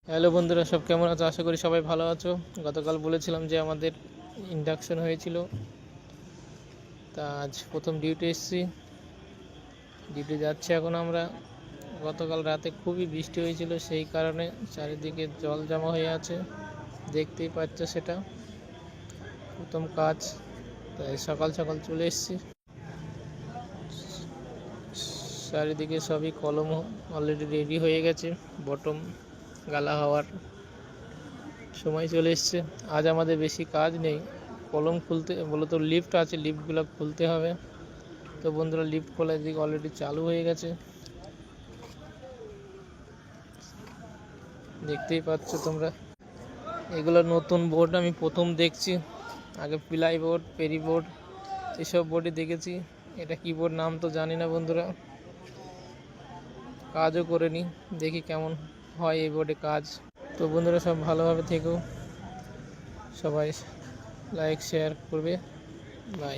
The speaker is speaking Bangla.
হ্যালো বন্ধুরা, সব কেমন আছো? আশা করি সবাই ভালো আছো। গতকাল বলেছিলাম যে আমাদের ইন্ডাকশন হয়েছিল, তা আজ প্রথম ডিউটি এসেছি। ডিউটি যাচ্ছি এখন আমরা। গতকাল রাতে খুবই বৃষ্টি হয়েছিল, সেই কারণে চারিদিকে জল জমা হয়ে আছে, দেখতেই পাচ্ছ। সেটা প্রথম কাজ, তাই সকাল সকাল চলে এসেছি। চারিদিকে সবই কলম অলরেডি রেডি হয়ে গেছে, বটম গালা হওয়ার সময় চলে এসছে। আজ আমাদের বেশি কাজ নেই, কলম খুলতে বলো তো, লিফট আছে, লিফটগুলো খুলতে হবে। তো বন্ধুরা, লিফট খোলার দিকে অলরেডি চালু হয়ে গেছে, দেখতেই পাচ্ছ তোমরা। এগুলো নতুন বোর্ড, আমি প্রথম দেখছি। আগে প্লাই বোর্ড, পেরি বোর্ড, এসব বোর্ডই দেখেছি। এটা কি বোর্ড নাম তো জানি না বন্ধুরা, কাজও করে নি, দেখি কেমন হয় এই বোর্ডে কাজ। তো বন্ধুরা, সব ভালোভাবে থেকো, সবাই লাইক শেয়ার করবে। বাই।